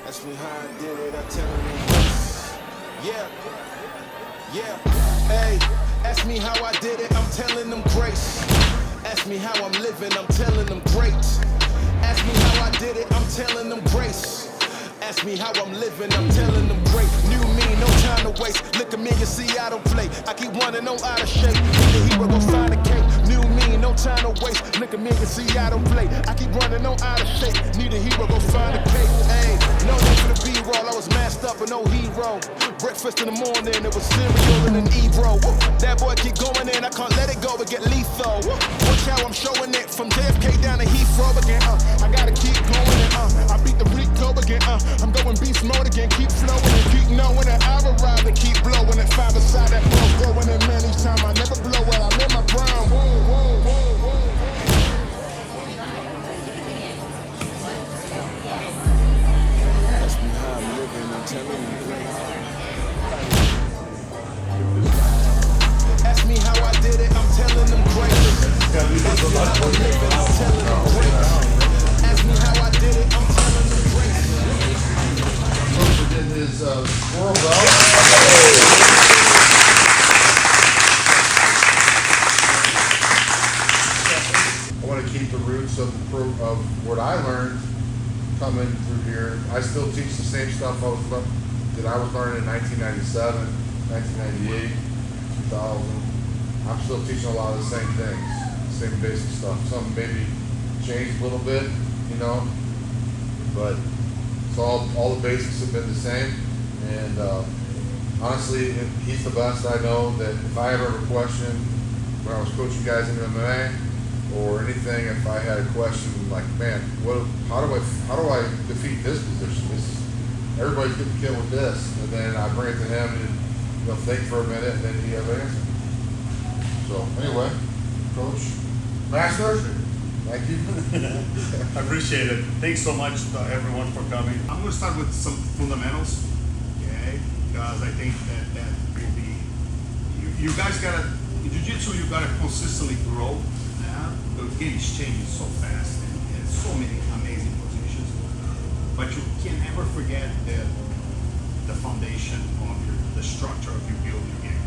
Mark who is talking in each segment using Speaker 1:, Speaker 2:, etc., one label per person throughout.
Speaker 1: Ask me how I did it, I tell them this. Yeah, yeah, hey. Ask me how I did it, I'm telling them grace. Ask me how I'm living, I'm telling them great. Ask me how I did it, I'm telling them grace. Ask me how I'm living, I'm telling them great. New me, no time to waste. Look at me, you see I don't play. I keep running, no out of shape. The hero go find a cake. New me, no time to waste. Look at me, you see I don't play. I keep running, no out of shape. Need a hero, go find a cake. Hey, no need for the B-roll. I was masked up, but no hero. Breakfast in the morning, it was cereal and an E-bro. That boy keep going in, I can't let it go, but get lethal. Watch how I'm showing it from JFK down to Heathrow again. I gotta keep going and I beat the Rico again. I'm going beast mode again, keep flowing and keep knowing that I'll arrive and keep blowing at 5 aside that bro going in man each time. I never blow it, I live my ground. Whoa, whoa, whoa, whoa. Ask me how I'm living, I'm telling you. Ask me how I did it, I'm telling them great. Ask me how I'm living, I'm telling them great. Ask me how I did it, I'm telling them great.
Speaker 2: Did his squirrel belt. I want to keep the roots of what I learned coming through here. I still teach the same stuff that I was learning in 1997, 1998, 2000. I'm still teaching a lot of the same things, same basic stuff. Some maybe changed a little bit, you know, but it's all the basics have been the same. And honestly, he's the best. I know that if I ever have a question when I was coaching guys in MMA or anything, if I had a question like, man, how do I defeat this position? Everybody's getting killed with this, and then I bring it to him and think for a minute, and then he has an answer. So anyway, Coach Master, thank you.
Speaker 3: I appreciate it. Thanks so much to everyone for coming. I'm going to start with some fundamentals, okay? Because I think that will be, you guys gotta, in Jiu-Jitsu, you gotta consistently grow. Yeah? The game is changing so fast and so many amazing positions. But you can never forget the foundation of the structure of your build your game.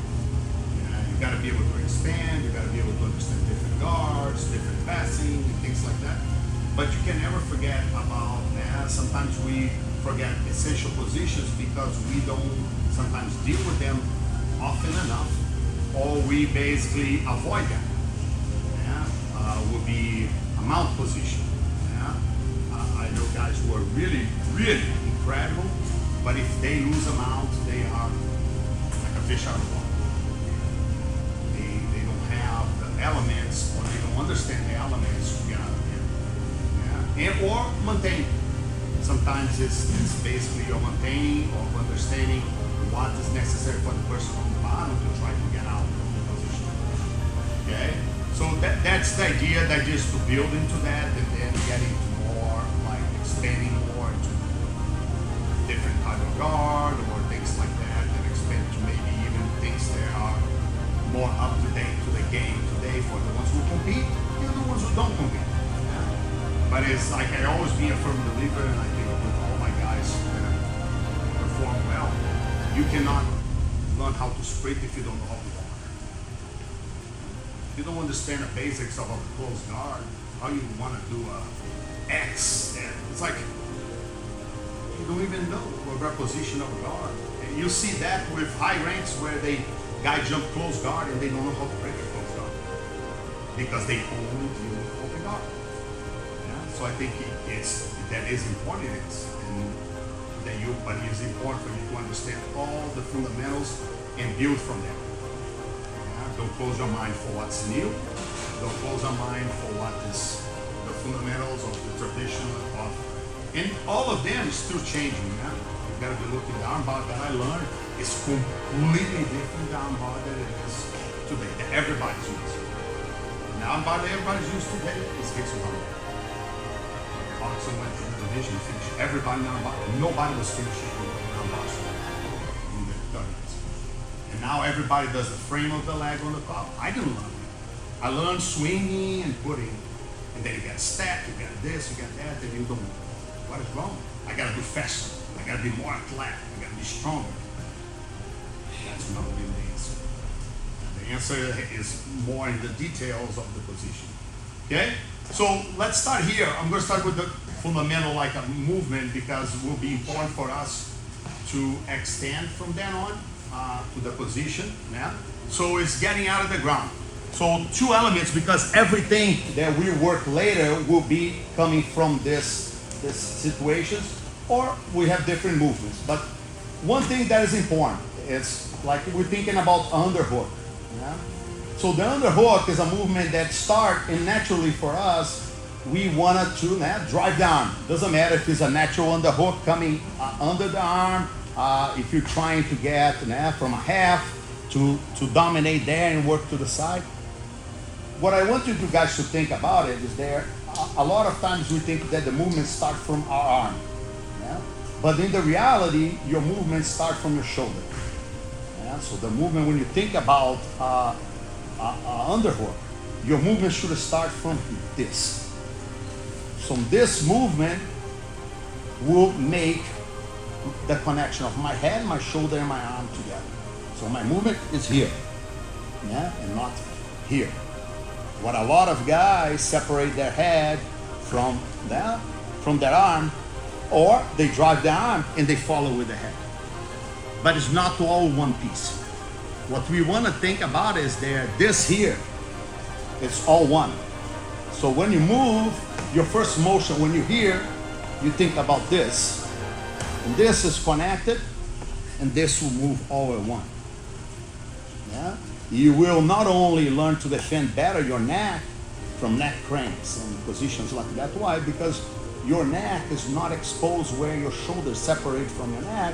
Speaker 3: You got to be able to expand, you got to be able to understand different guards, different passing, and things like that. But you can never forget about, sometimes we forget essential positions because we don't sometimes deal with them often enough, or we basically avoid them. Would be a mount position. I know guys who are really, really incredible, but if they lose a mount, they are like a fish out of water. Elements, or they don't understand the elements to get out of here. And or maintain. Sometimes it's basically you're maintaining or understanding what is necessary for the person on the bottom to try to get out of the position. Okay? So that's the idea, that just to build into that and then get into more, like expanding more into different type of guard or things like that, and expand to maybe even things that are more up to date to the game today for the ones who compete and the ones who don't compete. But it's like I always be a firm believer, and I think with all my guys that perform well, you cannot learn how to sprint if you don't know how to walk. If you don't understand the basics of a close guard, how you want to do a X, and it's like you don't even know what reposition of a guard. And you see that with high ranks where guy jump close guard and they don't know how to break a close guard because they only deal with open guard. So I think that is important, but it is important for you to understand all the fundamentals and build from them. Don't close your mind for what's new. Don't close your mind for what is the fundamentals of the tradition of, and all of them is still changing. You got to be looking. The armbar that I learned is completely different than the armbar that it is today, that everybody's using. The armbar that everybody's used today is fixed armbar. Boxing went to the division, finished everybody in armbar. Nobody was finishing armbar in the 30s. And now everybody does the frame of the leg on the top. I didn't learn that. I learned swinging and putting. And then you got stack, you got this, you got that, and you don't. What is wrong? I gotta do faster. I gotta be more athletic. I gotta be stronger. That's not really the answer. The answer is more in the details of the position. Okay? So let's start here. I'm gonna start with the fundamental, like a movement, because it will be important for us to extend from then on to the position. Yeah? So it's getting out of the ground. So two elements, because everything that we work later will be coming from this situations, or we have different movements. But one thing that is important is like we're thinking about underhook. Yeah? So the underhook is a movement that starts, and naturally for us, we wanted to drive down. Doesn't matter if it's a natural underhook coming under the arm, if you're trying to get from a half to dominate there and work to the side. What I want you guys to think about it is there, a lot of times we think that the movements start from our arm. Yeah? But in the reality, your movements start from your shoulder. Yeah? So the movement, when you think about underhook, your movement should start from this. So this movement will make the connection of my head, my shoulder, and my arm together. So my movement is here, yeah, and not here. What a lot of guys separate their head from their arm, or they drive the arm and they follow with the head. But it's not all one piece. What we want to think about is this here, it's all one. So when you move, your first motion, when you're here, you think about this. And this is connected, and this will move all at one. Yeah? You will not only learn to defend better your neck from neck cranks and positions like that. Why? Because your neck is not exposed where your shoulders separate from your neck,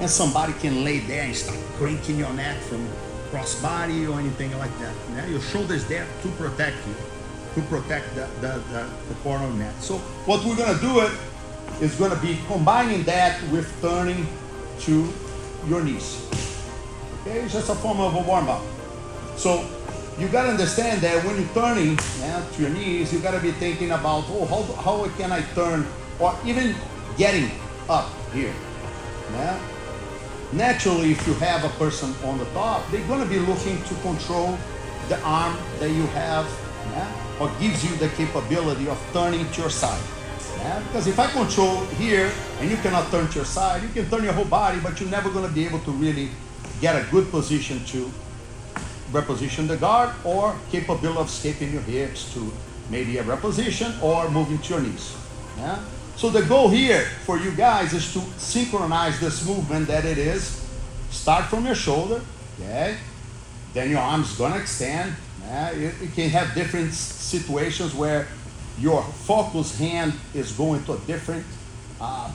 Speaker 3: and somebody can lay there and start cranking your neck from crossbody or anything like that. Yeah? Your shoulder is there to protect you, to protect the corner of the neck. So what we're gonna do is gonna be combining that with turning to your knees. Okay, it's just a form of a warm-up. So you gotta understand that when you're turning to your knees, you gotta be thinking about, how can I turn, or even getting up here. Yeah? Naturally, if you have a person on the top, they're gonna be looking to control the arm that you have, or gives you the capability of turning to your side. Yeah? Because if I control here and you cannot turn to your side, you can turn your whole body, but you're never gonna be able to really get a good position to reposition the guard, or capable of escaping your hips to maybe a reposition or moving to your knees. Yeah? So the goal here for you guys is to synchronize this movement that it is. Start from your shoulder, okay? Then your arm's gonna extend. Yeah? You can have different situations where your focus hand is going to a different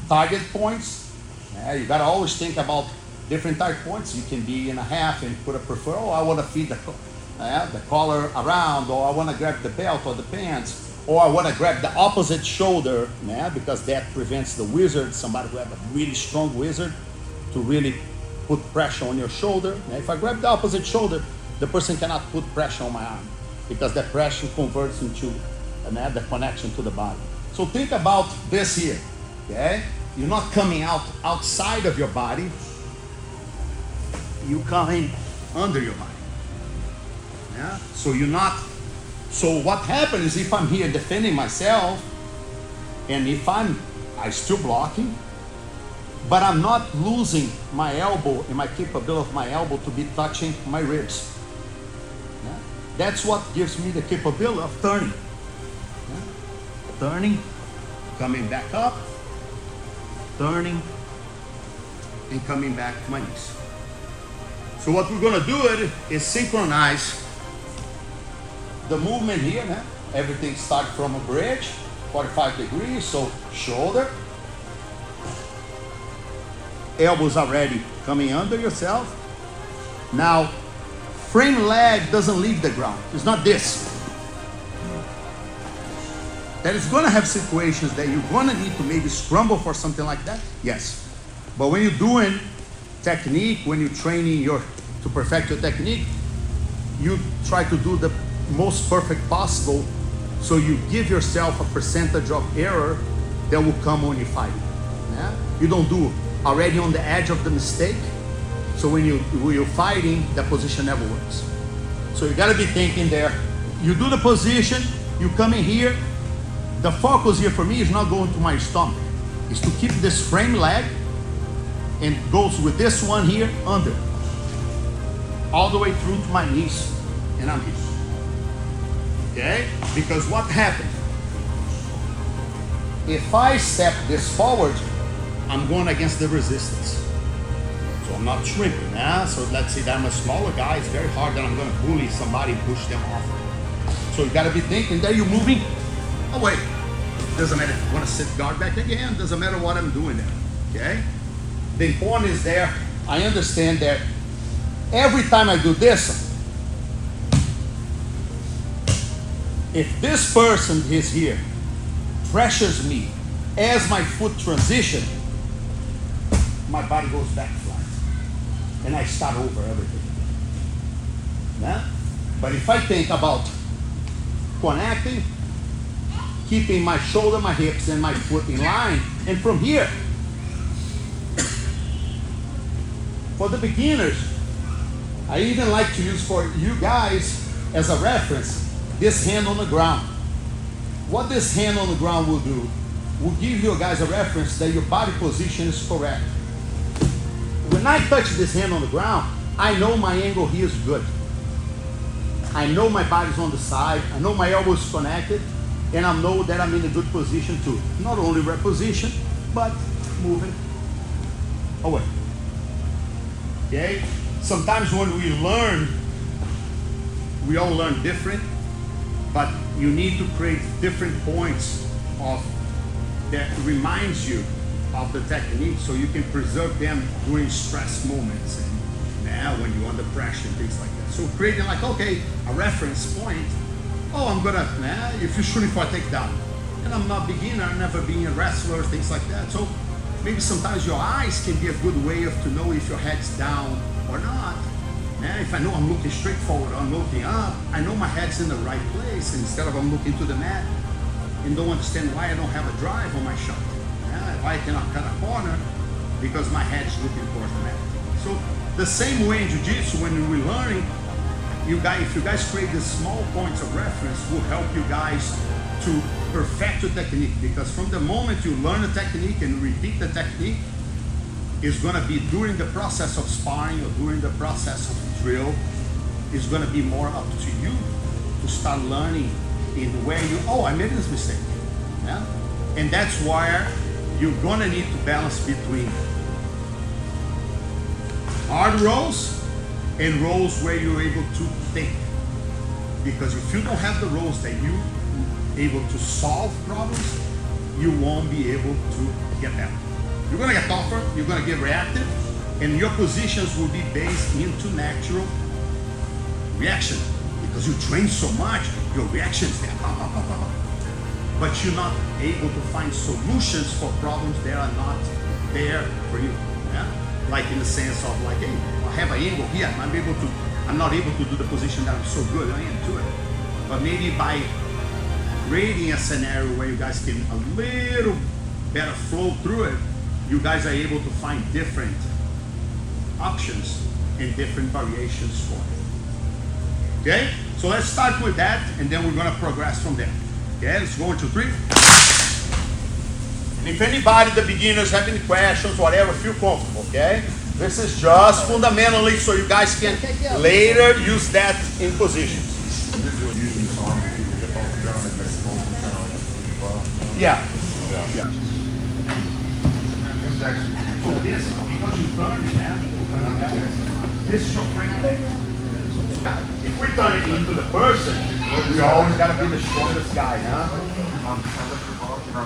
Speaker 3: target points. Yeah? You gotta always think about different target points. You can be in a half and put a prefer, I want to feed the collar around, or I want to grab the belt or the pants, or I want to grab the opposite shoulder, because that prevents the wizard, somebody who have a really strong wizard, to really put pressure on your shoulder. If I grab the opposite shoulder, the person cannot put pressure on my arm, because that pressure converts into the connection to the body. So think about this here, okay? You're not coming outside of your body, you coming under your body. Yeah? So you're not. So what happens if I'm here defending myself, and if I still blocking, but I'm not losing my elbow and my capability of my elbow to be touching my ribs. Yeah? That's what gives me the capability of turning. Yeah? Turning, coming back up, turning, and coming back to my knees. So what we're gonna do is synchronize the movement here. Everything starts from a bridge, 45 degrees, so shoulder. Elbows already coming under yourself. Now, frame leg doesn't leave the ground. It's not this. That is gonna have situations that you're gonna need to maybe scramble for something like that, yes. But when you're doing technique, when you're training to perfect your technique, you try to do the most perfect possible, so you give yourself a percentage of error that will come when you fight. Yeah? You don't do already on the edge of the mistake. So when you're fighting, that position never works. So you gotta be thinking there. You do the position, you come in here. The focus here for me is not going to my stomach. It's to keep this frame leg and goes with this one here under. All the way through to my knees, and I'm here. Okay? Because what happened? If I step this forward, I'm going against the resistance. So I'm not shrinking. So let's say that I'm a smaller guy, it's very hard that I'm going to bully somebody and push them off. So you got to be thinking that you're moving away. Doesn't matter if you want to sit guard back again, doesn't matter what I'm doing there. Okay? The important is there, I understand that every time I do this, if this person is here, pressures me as my foot transition, my body goes back flat. And I start over everything. Yeah? But if I think about connecting, keeping my shoulder, my hips, and my foot in line, and from here, for the beginners, I even like to use for you guys as a reference, this hand on the ground. What this hand on the ground will do, will give you guys a reference that your body position is correct. When I touch this hand on the ground, I know my angle here is good. I know my body's on the side, I know my elbow is connected, and I know that I'm in a good position too. Not only reposition, but moving away. Okay? Sometimes when we learn, we all learn different, but you need to create different points of that reminds you of the technique so you can preserve them during stress moments and now when you're under pressure and things like that. So creating like, okay, a reference point. Oh, I'm gonna, if you're shooting for a takedown, and I'm not beginner, I've never been a wrestler, things like that. So maybe sometimes your eyes can be a good way of to know if your head's down or not. If I know I'm looking straight forward, I'm looking up, I know my head's in the right place instead of I'm looking to the mat and don't understand why I don't have a drive on my shot. Why I cannot cut a corner because my head's looking towards the mat. So the same way in Jiu-Jitsu, when we're learning, if you guys create these small points of reference, will help you guys to perfect your technique, because from the moment you learn a technique and repeat the technique, it's going to be during the process of sparring or during the process of drill, it's going to be more up to you to start learning in where I made this mistake. Yeah? And that's where you're going to need to balance between hard rolls and rolls where you're able to think. Because if you don't have the rolls that you're able to solve problems, you won't be able to get better. You're gonna get tougher, you're gonna get reactive, and your positions will be based into natural reaction. Because you train so much, your reaction's there. But you're not able to find solutions for problems that are not there for you. Yeah? Like in the sense of like, hey, I have an angle here, I'm not able to do the position that I'm so good, I am to it. But maybe by creating a scenario where you guys can a little better flow through it, you guys are able to find different options and different variations for it. Okay? So let's start with that, and then we're gonna progress from there. Okay, let's go 1, 2, 3. And if anybody, the beginners, have any questions, whatever, feel comfortable, okay? This is just fundamentally so you guys can later use that in positions. Yeah. So this, because you turn it now, this is your frame leg. If we turn it into the person, we always gotta be the strongest guy,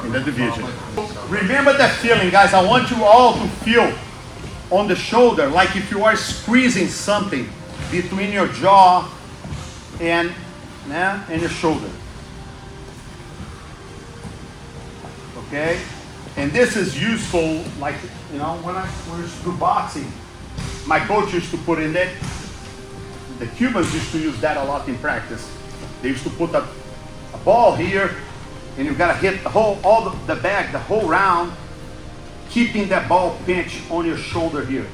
Speaker 3: in the division. Remember that feeling, guys. I want you all to feel on the shoulder, like if you are squeezing something between your jaw and your shoulder. Okay? And this is useful, like, when I used to do boxing, my coach used to put in that. The Cubans used to use that a lot in practice. They used to put a ball here, and you've got to hit the whole, the bag, the whole round, keeping that ball pinch on your shoulder here.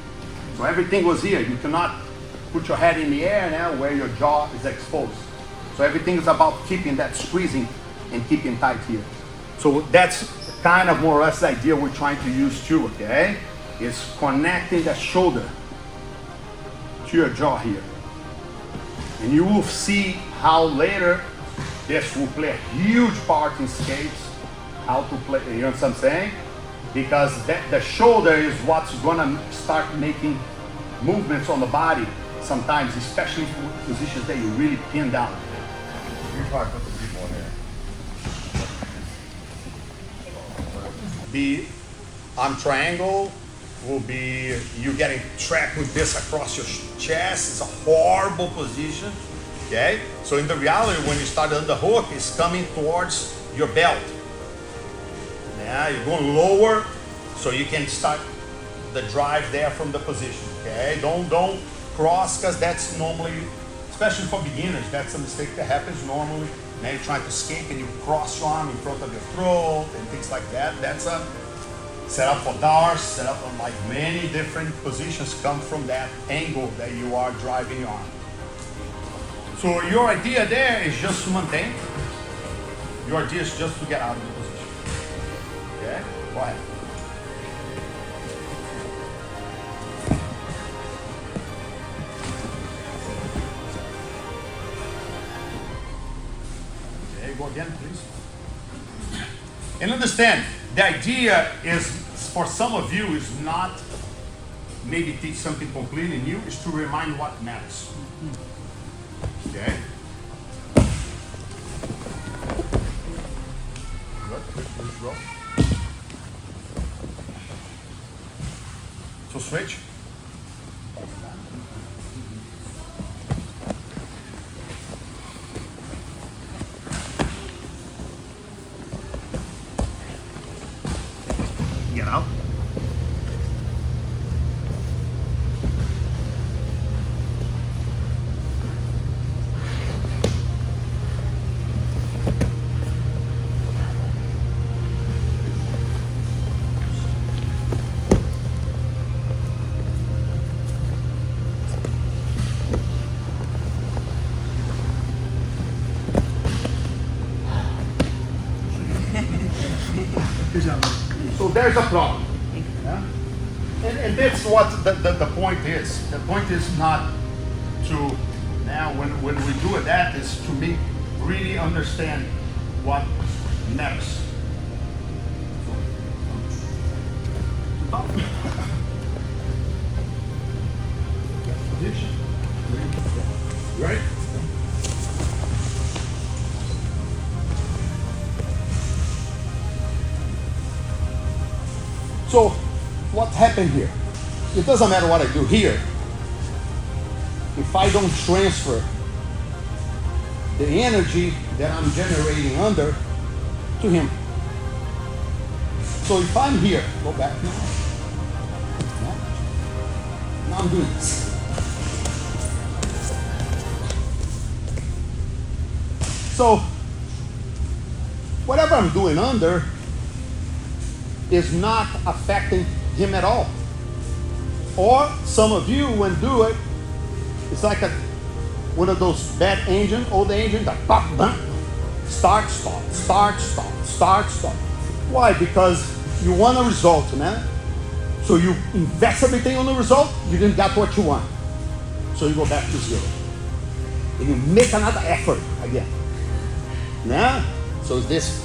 Speaker 3: So everything was here. You cannot put your head in the air now where your jaw is exposed. So everything is about keeping that squeezing and keeping tight here. So that's kind of more or less the idea we're trying to use too, okay? Is connecting the shoulder to your jaw here. And you will see how later this will play a huge part in skates, how to play, you know what I'm saying? Because the shoulder is what's gonna start making movements on the body sometimes, especially for positions that you really pin down.
Speaker 2: You probably put the people in there.
Speaker 3: The arm triangle will be you getting trapped with this across your chest. It's a horrible position, okay? So in the reality, when you start on the hook, it's coming towards your belt. Yeah, you're going lower, so you can start the drive there from the position, okay? Don't cross, because that's normally, especially for beginners, that's a mistake that happens normally. Now you're trying to escape and you cross your arm in front of your throat and things like that. That's a set up for darts, set up on like many different positions come from that angle that you are driving your arm. So your idea there is just to maintain. Your idea is just to get out of the position. Okay, go ahead. Okay, go again, please. And understand, the idea is, for some of you, is not maybe teach something completely new, is to remind what matters. Okay? Good, please roll. So switch. Get out. So there's a problem. Yeah? And that's what the point is. The point is not to, now when we do that, is to really understand what matters. Right? So, what happened here? It doesn't matter what I do here. If I don't transfer the energy that I'm generating under to him. So if I'm here, go back now. Now I'm doing this. So, whatever I'm doing under is not affecting him at all. Or some of you, when do it, it's like one of those bad engines, old engines, that pop, bump, start, stop, start, stop, start, stop. Why? Because you want a result, man. So you invest everything on the result, you didn't get what you want. So you go back to zero. And you make another effort again. Yeah? So this,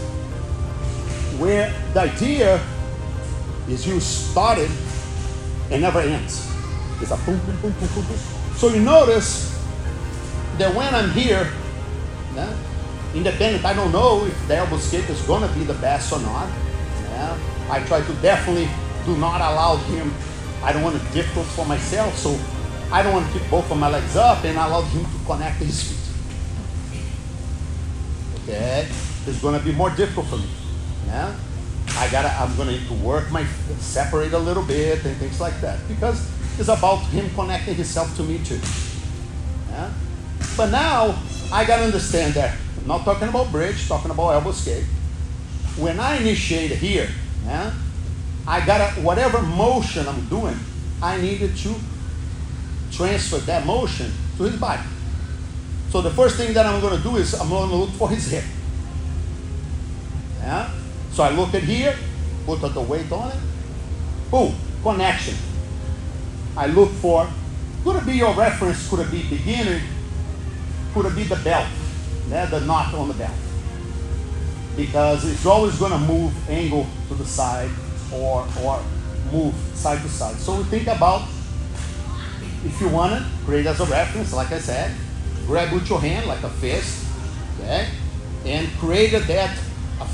Speaker 3: where the idea is you started and never ends. It's a boom, boom, boom, boom, boom, boom. So you notice that when I'm here, yeah, independent, I don't know if the elbow escape is gonna be the best or not. Yeah, I try to definitely do not allow him, I don't want it difficult for myself, so I don't want to keep both of my legs up and allow him to connect his feet. Okay, it's gonna be more difficult for me. Yeah. I'm gonna need to work separate a little bit and things like that, because it's about him connecting himself to me too. Yeah? But now, I gotta understand that, I'm not talking about bridge, talking about elbow escape. When I initiate here, yeah,
Speaker 4: I gotta, whatever motion I'm doing, I needed to transfer that motion to his body. So the first thing that I'm gonna do is I'm gonna look for his hip. Yeah? So I look at here, put the weight on it, boom, connection. I look for, could it be your reference, could it be beginner, could it be the belt, yeah, the knot on the belt. Because it's always gonna move angle to the side or move side to side. So we think about, if you want it, create as a reference, like I said, grab with your hand like a fist, okay? And create a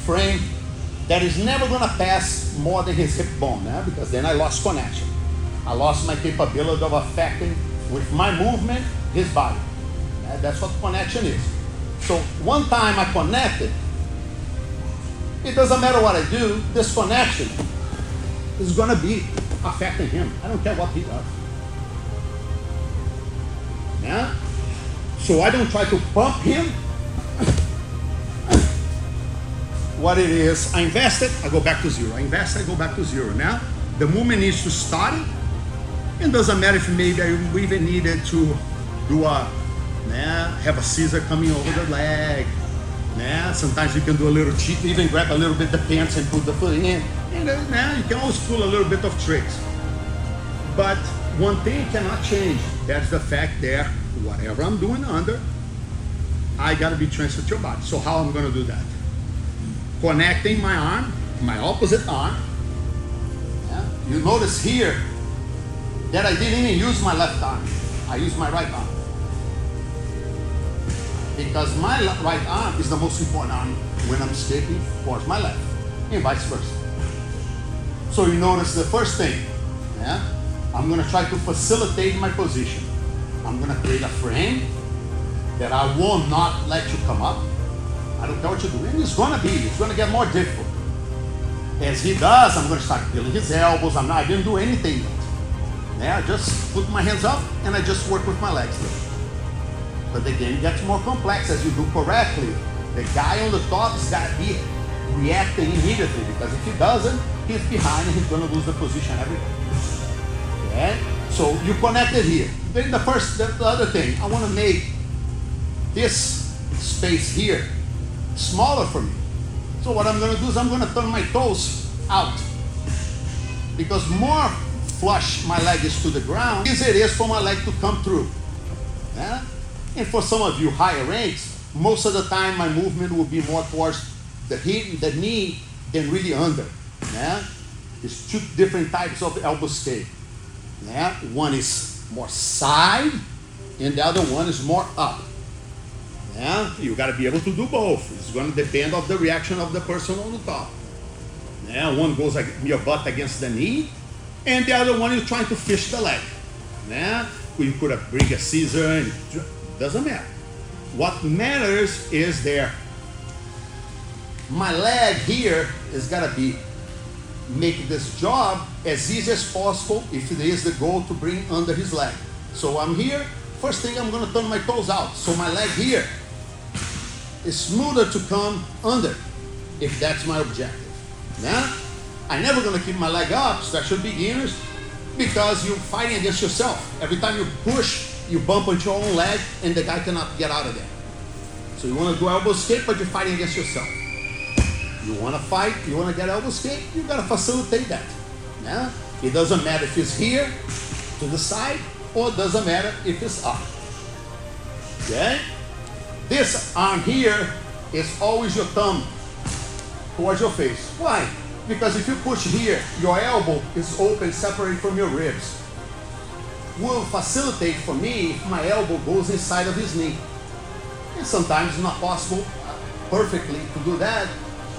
Speaker 4: frame that is never gonna pass more than his hip bone, because then I lost connection. I lost my capability of affecting with my movement his body. That's what connection is. So one time I connected, it doesn't matter what I do, this connection is gonna be affecting him. I don't care what he does. Yeah? So I don't try to pump him. What it is, I invested, I go back to zero. I invest, I go back to zero. Now, the movement needs to start it. It doesn't matter if maybe we even needed to do have a scissor coming over the leg. Sometimes you can do a little cheat, even grab a little bit the pants and put the foot in. And you can always pull a little bit of tricks. But one thing cannot change. That's the fact that whatever I'm doing under, I gotta be transferred to your body. So how I'm gonna do that? Connecting my arm, my opposite arm. Yeah? You notice here that I didn't even use my left arm. I used my right arm. Because my right arm is the most important arm when I'm escaping towards my left, and vice versa. So you notice the first thing, I'm gonna try to facilitate my position. I'm gonna create a frame that I will not let you come up. I don't care what you do, and it's gonna get more difficult. As he does, I'm gonna start peeling his elbows. I didn't do anything yet. I just put my hands up and I just work with my legs there. But the game gets more complex as you do correctly. The guy on the top has got to be reacting immediately, because if he doesn't, he's behind and he's going to lose the position every time. Okay? So you connected here. Then the other thing, I want to make this space here smaller for me. So what I'm going to do is I'm going to turn my toes out, because more flush my leg is to the ground, easier it is for my leg to come through. Yeah? And for some of you higher ranks, most of the time my movement will be more towards the hip, the knee, than really under. Yeah? There's two different types of elbow escape. Yeah? One is more side, and the other one is more up. Yeah? You got to be able to do both. It's going to depend on the reaction of the person on the top. Yeah? One goes like your butt against the knee, and the other one is trying to fish the leg. Yeah? You could have bring a scissor, and doesn't matter. What matters is my leg here is got to be make this job as easy as possible if it is the goal to bring under his leg. So I'm here, first thing I'm going to turn my toes out. So my leg here is smoother to come under, if that's my objective. Now, I'm never going to keep my leg up, especially beginners, because you're fighting against yourself. Every time you push, you bump into your own leg and the guy cannot get out of there. So you want to do elbow escape, but you're fighting against yourself. You want to fight, you want to get elbow escape, you got to facilitate that. Yeah? It doesn't matter if it's here, to the side, or it doesn't matter if it's up. Okay? This arm here is always your thumb towards your face. Why? Because if you push here, your elbow is open, separate from your ribs. Will facilitate for me if my elbow goes inside of his knee. And sometimes it's not possible perfectly to do that,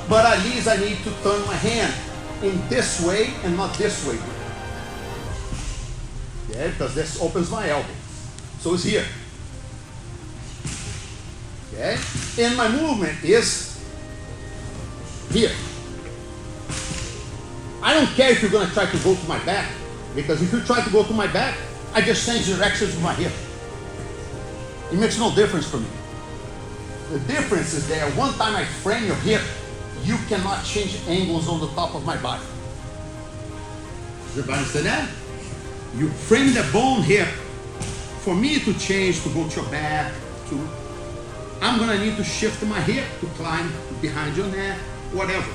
Speaker 4: but at least I need to turn my hand in this way and not this way. Yeah, because this opens my elbow. So it's here. Okay? And my movement is here. I don't care if you're going to try to go to my back, because if you try to go to my back, I just change directions with my hip. It makes no difference for me. The difference is that one time I frame your hip, you cannot change angles on the top of my body. Everybody understand that? You frame the bone here. For me to change, to go to your back, I'm gonna need to shift my hip to climb behind your neck, whatever.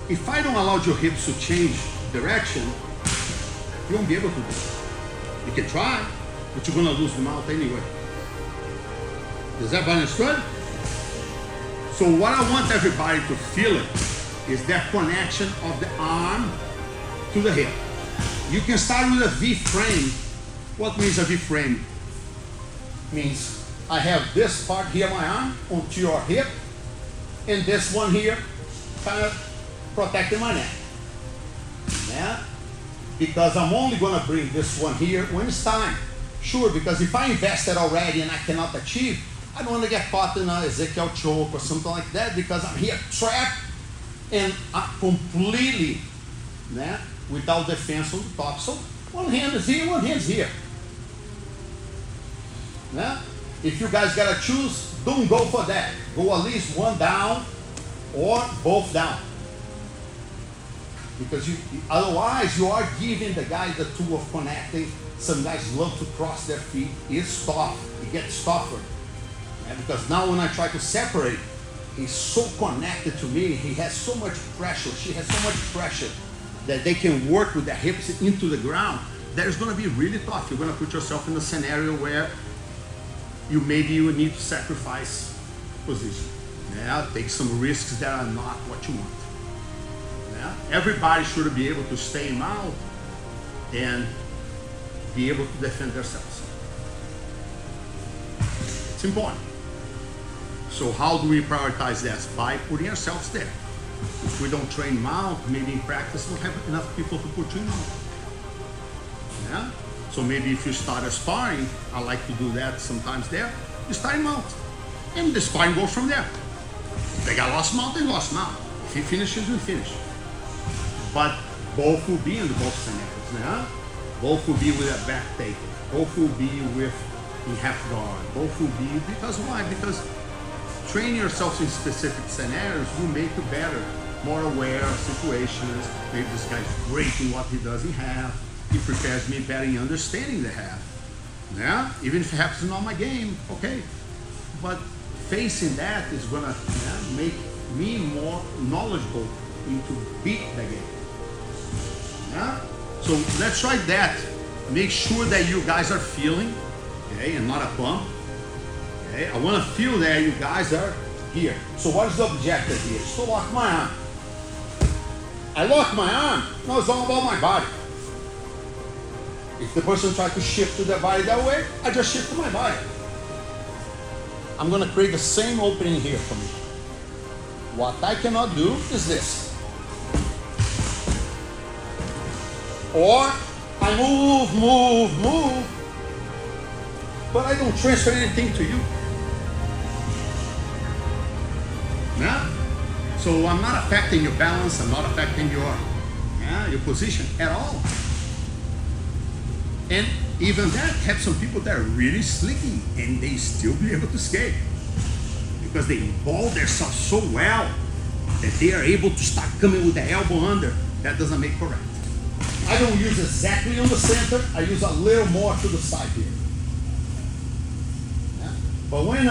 Speaker 4: If I don't allow your hips to change direction, you won't be able to do it. You can try, but you're gonna lose the mount anyway. Does everybody understand? So what I want everybody to feel it is that connection of the arm to the hip. You can start with a V frame. What means a V frame? Means I have this part here, my arm, onto your hip, and this one here, kind of protecting my neck. Yeah? Because I'm only gonna bring this one here when it's time. Sure, because if I invested already and I cannot achieve, I don't want to get caught in a Ezekiel choke or something like that, because I'm here trapped and I'm completely without defense on the top. So one hand is here, one hand's here. If you guys gotta choose, don't go for that. Go at least one down or both down. Because otherwise you are giving the guy the tool of connecting. Some guys love to cross their feet. It's tough. It gets tougher. Because now when I try to separate, he's so connected to me. He has so much pressure. She has so much pressure that they can work with their hips into the ground. That is going to be really tough. You're going to put yourself in a scenario where you will need to sacrifice position. Take some risks that are not what you want. Everybody should be able to stay in mount and be able to defend themselves. It's important. So how do we prioritize this? By putting ourselves there. If we don't train mount, maybe in practice we'll have enough people to put you in mount. So maybe if you start a sparring, I like to do that sometimes there, you start in mount. And the sparring goes from there. If they got lost mount, they lost mount. If he finishes, we finish. But both will be in the both scenarios. Both will be with a back take. Both will be with in half guard. Both will be, because why? Because training yourself in specific scenarios will make you better, more aware of situations. Maybe this guy's great in what he does in half. He prepares me better in understanding the half. Even if it happens not my game, okay. But facing that is gonna make me more knowledgeable into beat the game. So let's try that. Make sure that you guys are feeling, okay, and not a bump. Okay, I want to feel that you guys are here. So what is the objective here? It's to lock my arm. I lock my arm. No, it's all about my body. If the person tries to shift to their body that way, I just shift to my body. I'm going to create the same opening here for me. What I cannot do is this. Or I move, but I don't transfer anything to you. So I'm not affecting your balance, I'm not affecting your position at all. And even that, have some people that are really slicky and they still be able to skate. Because they involve themselves so well that they are able to start coming with the elbow under. That doesn't make correct. I don't use exactly on the center, I use a little more to the side here. But when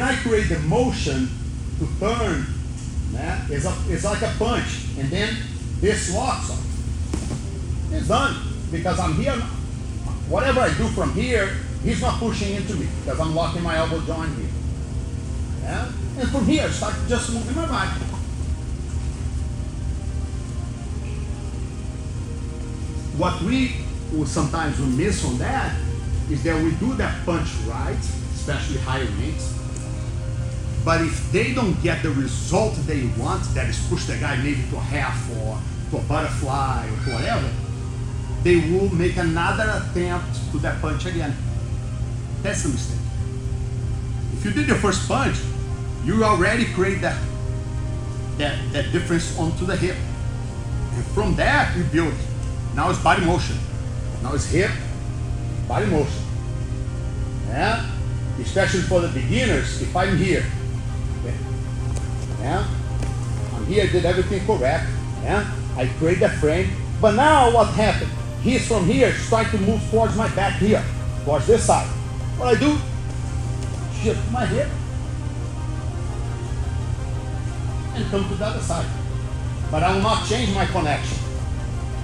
Speaker 4: I create the motion to turn, it's like a punch, and then this locks up. It's done, because I'm here. Whatever I do from here, he's not pushing into me, because I'm locking my elbow joint here. And from here, I start just moving my body. What we will sometimes miss on that is that we do that punch right, especially higher weights. But if they don't get the result they want, that is push the guy maybe to a half or to a butterfly or to whatever, they will make another attempt to that punch again. That's a mistake. If you did your first punch, you already create that difference onto the hip. And from that, you build. Now it's body motion. Now it's hip, body motion. Especially for the beginners, if I'm here. I'm here, did everything correct. I create the frame, But now what happened? He's from here, trying to move towards my back here, towards this side. What I do? Shift my hip and come to the other side. But I will not change my connection.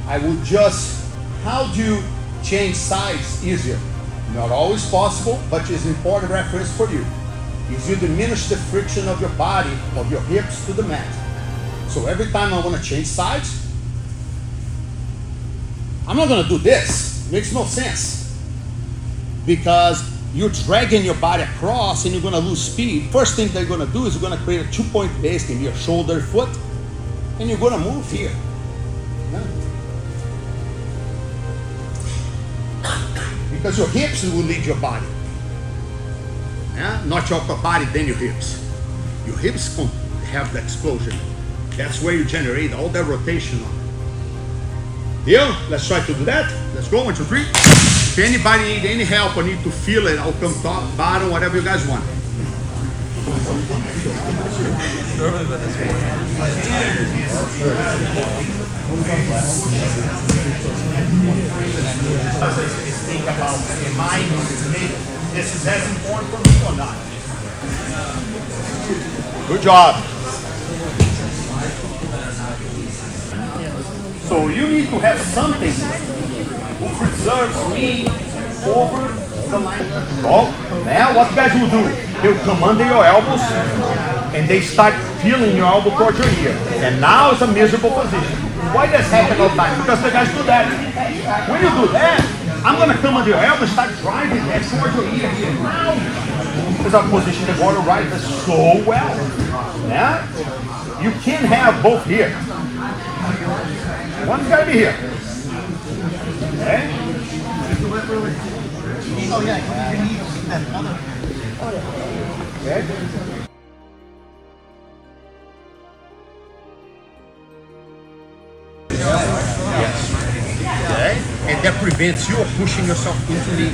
Speaker 4: I will just, how do you change sides easier? Not always possible, but it's an important reference for you. Is you diminish the friction of your body, of your hips to the mat. So every time I want to change sides, I'm not going to do this. It makes no sense. Because you're dragging your body across and you're going to lose speed. First thing they're going to do is you're going to create a 2-point base in your shoulder, foot, and you're going to move here. Yeah. Because your hips will lead your body. Yeah? Not your upper body, then your hips. Your hips have the explosion. That's where you generate all that rotation on. Deal? Let's try to do that. Let's go, 1, 2, 3. If anybody need any help or need to feel it, I'll come top, bottom, whatever you guys want. Think about, am I this is as important for me or not? Good job. So you need to have something who preserves me over the line. Oh, now what you guys will do? They'll come under your elbows and they start feeling your elbow towards your ear. And now it's a miserable position. Why does happen all the time? Because the guys do that. When you do that, I'm going to come under your elbow and start driving that towards your ear here. Now, it's a position that water rises so well. Yeah? You can't have both here. One's got to be here. Okay? Oh, yeah. You need another. Okay? Okay? And that prevents you of pushing yourself into the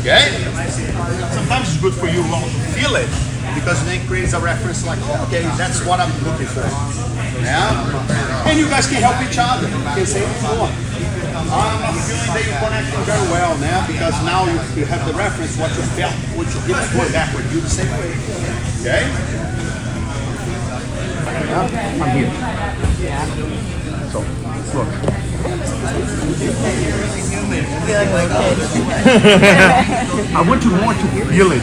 Speaker 4: okay? Sometimes it's good for you to feel it because then it creates a reference like, okay, that's what I'm looking for. Yeah? And you guys can help each other. You can say, oh, I'm not feeling that you're connecting very well now because now you have the reference, what you felt, what your hips going backward. Do the same way. Okay? I'm here. So, look. I want you more to feel it,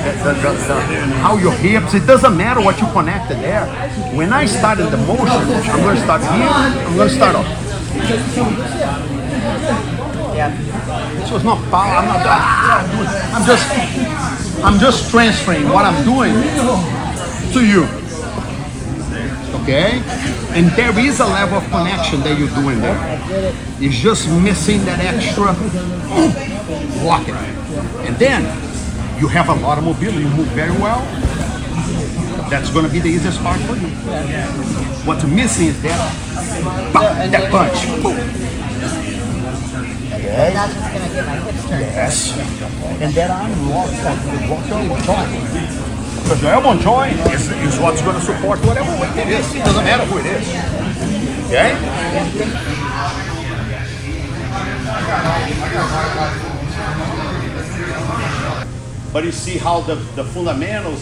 Speaker 4: how your hips, it doesn't matter what you connected there. When I started the motion, I'm going to start here, I'm going to start off. This was not power, I'm just transferring what I'm doing to you. Okay? And there is a level of connection that you're doing there. It's just missing that extra blocking. And then you have a lot of mobility, you move very well. That's going to be the easiest part for you. What's missing is that punch. Boom.
Speaker 5: And that's what's going to get my hips turned.
Speaker 4: Yes. And that arm locked joint. Because your elbow joint is what's going to support whatever weight it is. It doesn't matter who it is. Okay? But you see how the fundamentals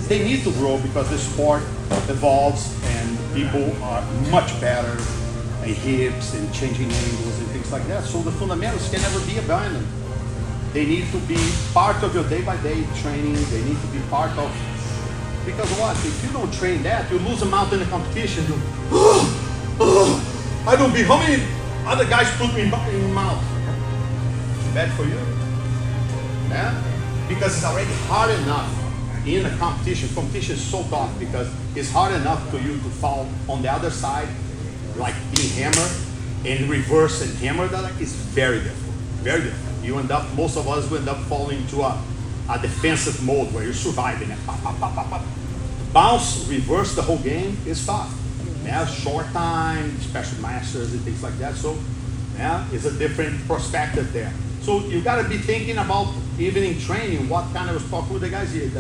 Speaker 4: they need to grow because the sport evolves and people are much better at hips and changing angles and things like that. So the fundamentals can never be abandoned. They need to be part of your day-by-day training. They need to be part of, because what? If you don't train that, you lose them out in the competition. I don't be, how many other guys put me in the mouth? Bad for you. Yeah? Because it's already hard enough in a competition. Competition is so tough because it's hard enough for you to fall on the other side, like being hammered, and reverse and hammer that is very difficult. Very difficult. You end up, most of us will end up falling into a defensive mode where you're surviving it. Pop, pop, pop, pop, pop. Bounce, reverse the whole game is tough. Yeah, short time, special masters and things like that. So, yeah, it's a different perspective there. So you got to be thinking about, even in training, what kind of sport with the guys here,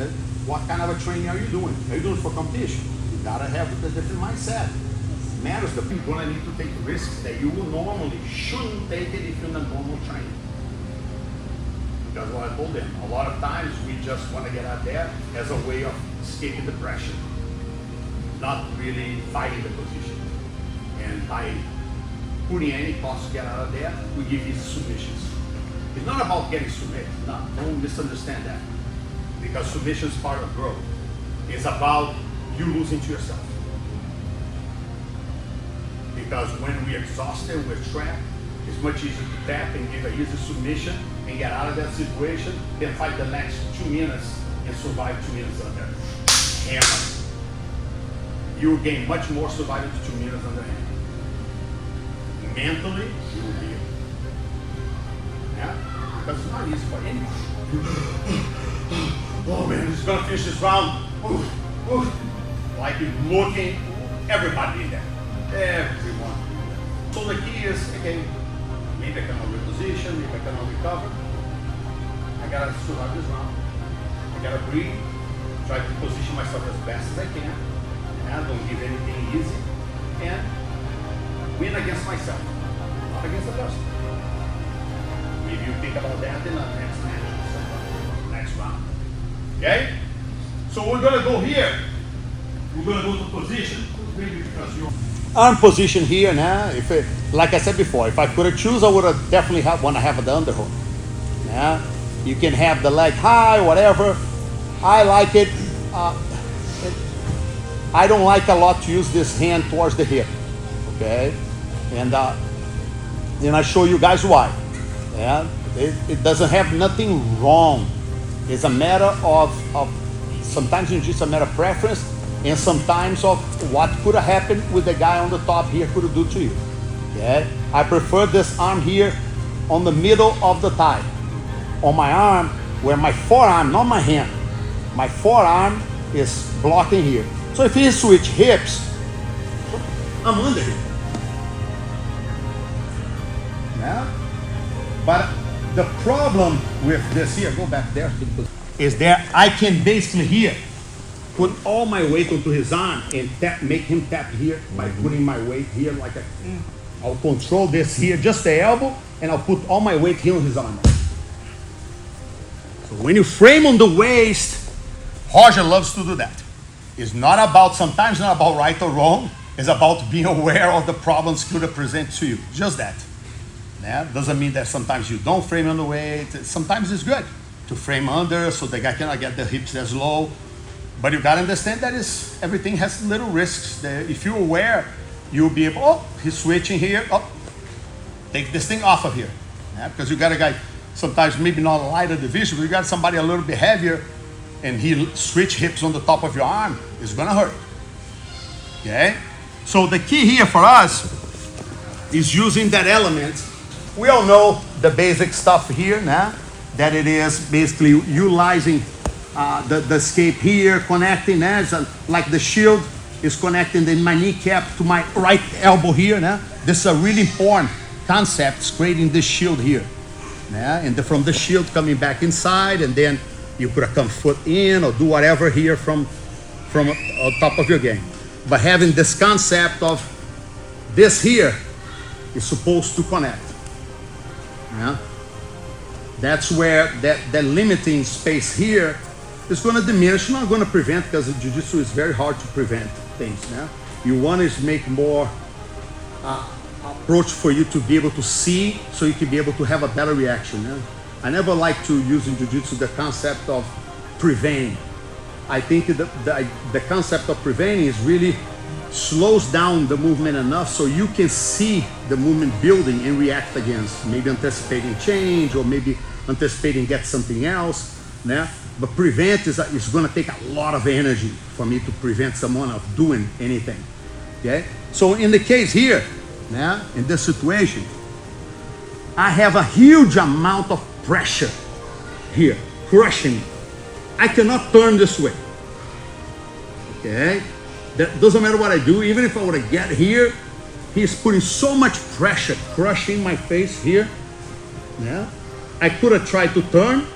Speaker 4: what kind of a training are you doing? Are you doing it for competition? You got to have a different mindset. matters. You're gonna need to take risks that you will normally shouldn't take it if you're in a normal training. That's what I told them. A lot of times we just want to get out there as a way of escaping the pressure, not really fighting the position. And by putting any cost to get out of there, we give you submissions. It's not about getting submitted. No, don't misunderstand that. Because submission is part of growth. It's about you losing to yourself. Because when we're exhausted, we're trapped, it's much easier to tap and give a easy submission and get out of that situation than fight the next 2 minutes and survive 2 minutes under hammer. You will gain much more surviving 2 minutes under hammer. Mentally, you will be. Yeah? Because it's not easy for anyone. Oh man, he's gonna finish this round. Like you're looking, everybody in there. Everyone. So the key is, again, maybe I cannot reposition, maybe I cannot recover. I gotta survive this round. I gotta breathe, try to position myself as best as I can. And don't give anything easy. And win against myself, not against the person. Maybe you think about that in the next match, next round. Okay? So we're gonna go here. We're gonna go to position. Maybe because you're arm position here now. If it, like I said before, if I could choose, I would have definitely want to have the underhook. Yeah, you can have the leg high, whatever. I like it. I don't like a lot to use this hand towards the hip. Okay, and then I show you guys why. Yeah, it doesn't have nothing wrong. It's a matter of sometimes it's just a matter of preference. And sometimes of what could have happened with the guy on the top here could have do to you. Okay? I prefer this arm here on the middle of the thigh. On my arm, where my forearm, not my hand, my forearm is blocking here. So if you switch hips, I'm under here. Yeah? But the problem with this here, go back there, is that I can basically here put all my weight onto his arm and tap, make him tap here by putting my weight here like a, I'll control this here, just the elbow, and I'll put all my weight here on his arm. So when you frame on the waist, Roger loves to do that. It's not about, sometimes not about right or wrong, it's about being aware of the problems could present to you, just that. Yeah? Doesn't mean that sometimes you don't frame on the weight, sometimes it's good to frame under so the guy cannot get the hips as low. But you gotta understand that everything has little risks. If you're aware, you'll be able, oh, he's switching here, oh, take this thing off of here. Yeah, because you got a guy, sometimes maybe not a lighter division, but you got somebody a little bit heavier, and he switch hips on the top of your arm, it's gonna hurt. Okay? So the key here for us is using that element. We all know the basic stuff here, nah? That it is basically utilizing the escape here, connecting as like the shield is connecting my kneecap to my right elbow here. This is a really important concept, is creating this shield here. And from the shield coming back inside, and then you could come foot in or do whatever here from on top of your game. But having this concept of this here is supposed to connect. Yeah? That's where that limiting space here is going to diminish, not going to prevent, because Jiu-Jitsu is very hard to prevent things. Yeah? You want to make more approach for you to be able to see, so you can be able to have a better reaction. Yeah? I never like to use in Jiu-Jitsu the concept of preventing. I think the concept of preventing is really slows down the movement enough so you can see the movement building and react against, maybe anticipating change or maybe anticipating get something else. Yeah? But prevent is going to take a lot of energy for me to prevent someone of doing anything. Okay? So in the case here, yeah, in this situation, I have a huge amount of pressure here, crushing me. I cannot turn this way. Okay? That doesn't matter what I do, even if I were to get here, he's putting so much pressure, crushing my face here. Yeah? I could have tried to turn,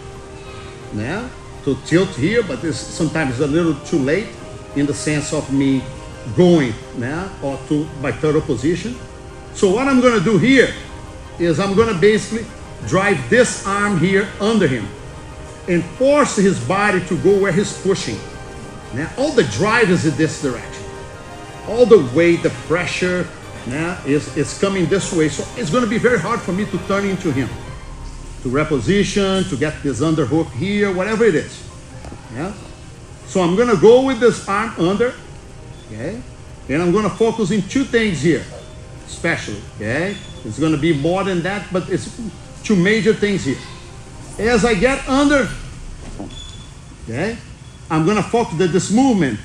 Speaker 4: yeah, to tilt here, but it's sometimes a little too late in the sense of me going, né? Or to my turtle position. So what I'm gonna do here is I'm gonna basically drive this arm here under him and force his body to go where he's pushing. Now, all the drive is in this direction. All the weight, the pressure, is coming this way. So it's gonna be very hard for me to turn into him. To reposition, to get this underhook here, whatever it is. Yeah? So I'm gonna go with this arm under, okay? And I'm gonna focus in two things here, especially, okay? It's gonna be more than that, but it's two major things here. As I get under, okay, I'm gonna focus that this movement,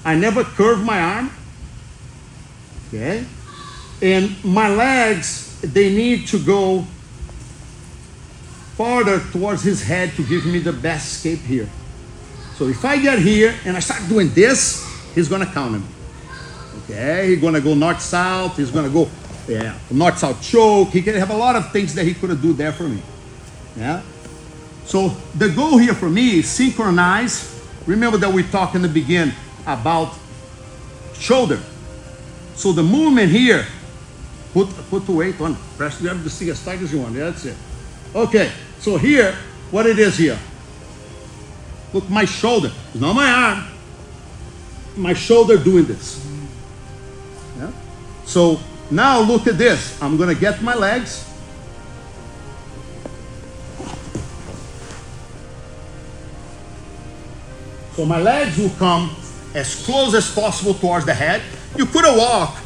Speaker 4: I never curve my arm, okay? And my legs, they need to go farther towards his head to give me the best escape here. So if I get here and I start doing this, he's gonna counter me. Okay, he's gonna go north-south, he's gonna go north-south choke. He can have a lot of things that he could do there for me. Yeah. So the goal here for me is synchronize. Remember that we talked in the beginning about shoulder. So the movement here, put the weight on, press the to see as tight as you want. That's it. Okay, so here, what it is here. Look, my shoulder, it's not my arm. My shoulder doing this. Yeah? So now look at this. I'm gonna get my legs. So my legs will come as close as possible towards the head. You put a walk.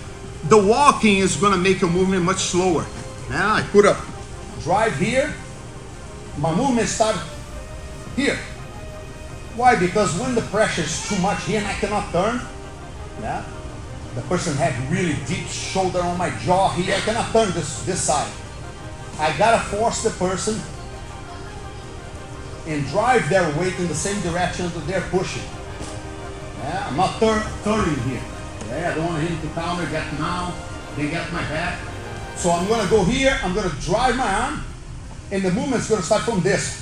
Speaker 4: The walking is gonna make your movement much slower. Now I put a drive here. My movement starts here. Why? Because when the pressure is too much here and I cannot turn, yeah, the person had really deep shoulder on my jaw here. I cannot turn this side. I gotta force the person and drive their weight in the same direction that they're pushing. Yeah, I'm not turning here. Yeah, I don't want him to counter, get now, then get my back. So I'm gonna go here, I'm gonna drive my arm, and the movement's gonna start from this.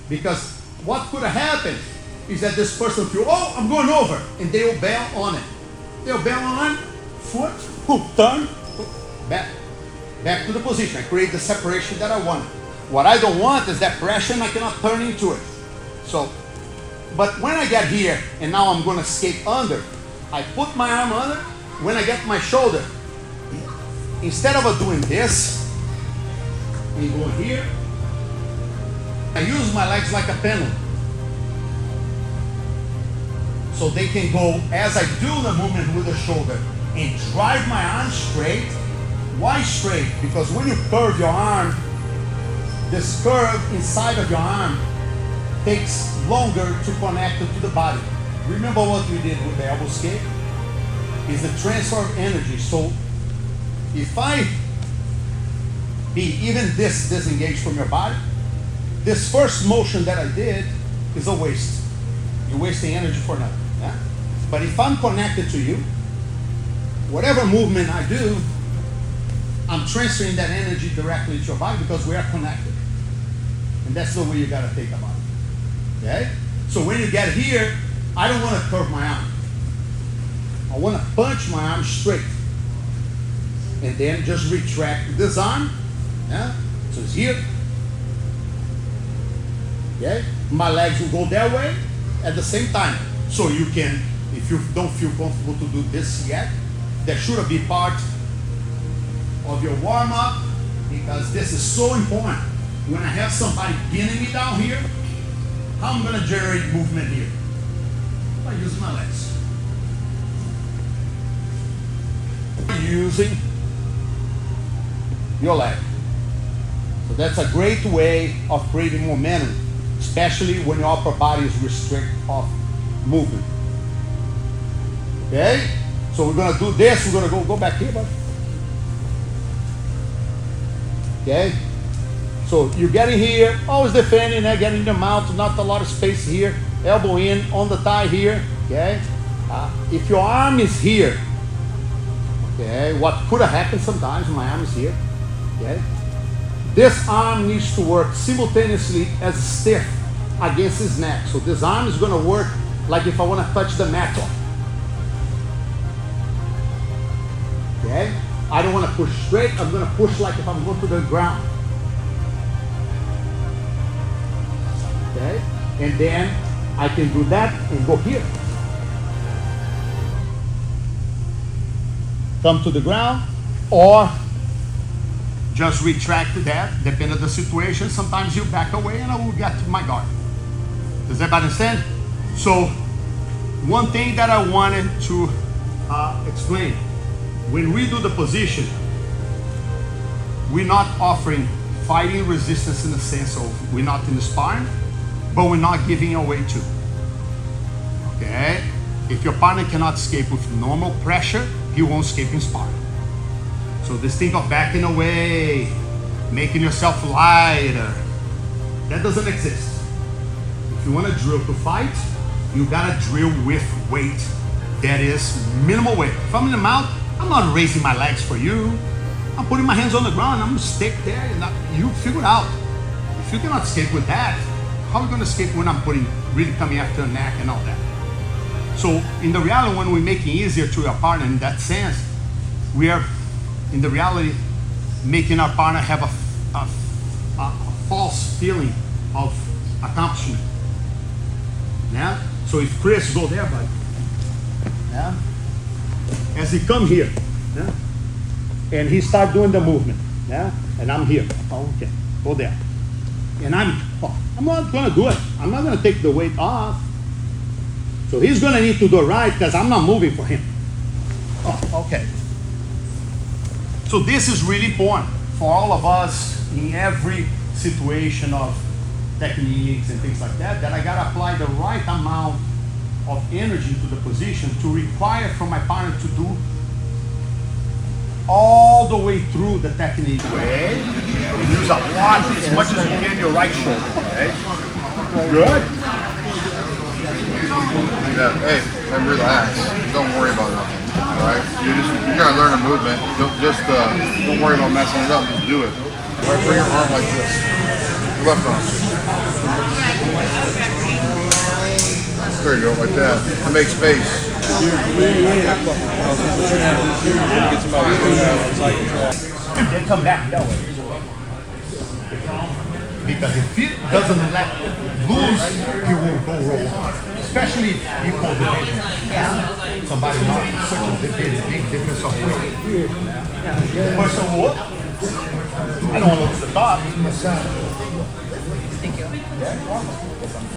Speaker 4: Because what could have happened is that this person feel, oh, I'm going over, and they will bail on it. They'll bail on, foot, hook, turn, back to the position. I create the separation that I want. What I don't want is that pressure and I cannot turn into it. So, but when I get here, and now I'm gonna escape under, I put my arm under, when I get my shoulder, instead of doing this, and go here, I use my legs like a pendulum. So they can go, as I do the movement with the shoulder, and drive my arm straight. Why straight? Because when you curve your arm, this curve inside of your arm takes longer to connect it to the body. Remember what we did with the elbow escape? Is the transfer of energy. So if I be even this disengaged from your body, this first motion that I did is a waste. You're wasting energy for nothing. Yeah? But if I'm connected to you, whatever movement I do, I'm transferring that energy directly to your body because we are connected. And that's the way you gotta think about it. Okay? So when you get here, I don't wanna curve my arm. I wanna punch my arm straight. And then just retract this arm. Yeah? So it's here. Okay? My legs will go that way at the same time. So you can, if you don't feel comfortable to do this yet, that should be part of your warm-up, because this is so important. When I have somebody pinning me down here, how I'm gonna generate movement here? By using my legs. Using your leg. So that's a great way of creating momentum, especially when your upper body is restricted of movement. Okay? So we're gonna do this, we're gonna go back here, buddy. Okay? So you're getting here, always defending, getting the mount, not a lot of space here, elbow in, on the thigh here, okay? If your arm is here, okay, what could have happened sometimes, my arm is here, okay? This arm needs to work simultaneously as stiff against his neck. So this arm is gonna work like if I want to touch the metal. Okay? I don't want to push straight. I'm going to push like if I'm going to the ground. Okay? And then I can do that and go here. Come to the ground, or just retract that, depending on the situation. Sometimes you back away and I will get to my guard. Does everybody understand? So, one thing that I wanted to explain, when we do the position, we're not offering fighting resistance in the sense of we're not in the sparring, but we're not giving away too. Okay? If your partner cannot escape with normal pressure, he won't escape in sparring. So this thing of backing away, making yourself lighter, that doesn't exist. If you want to drill to fight, you gotta drill with weight. That is minimal weight. If I'm in the mount, I'm not raising my legs for you. I'm putting my hands on the ground, I'm gonna stick there, and you figure it out. If you cannot escape with that, how are you gonna escape when I'm really coming after the neck and all that? So in the reality, when we're making easier to your partner in that sense, we are, in the reality, making our partner have a false feeling of accomplishment. Yeah? So if Chris go there, buddy, yeah? As he come here, yeah? And he start doing the movement, yeah? And I'm here, oh, okay, go there. And I'm not gonna do it. I'm not gonna take the weight off. So he's gonna need to do it right because I'm not moving for him. Oh, okay. So this is really important for all of us in every situation of techniques and things like that, that I gotta apply the right amount of energy to the position to require from my partner to do all the way through the technique. Way. Use a lot, as much as you can, your right shoulder. Okay? Good.
Speaker 2: Yeah, hey, and relax. Don't worry about nothing. All right? You're gonna learn a movement. Don't worry about messing it up. Just do it. All right, bring your arm like this. Your left arm. There you go, like that. To make space.
Speaker 4: Then come back that way. Because if he doesn't let loose, he will go roll. Especially if you hold division. Somebody not such a big difference of weight. First of all, I don't want to lose the top.
Speaker 5: Thank you.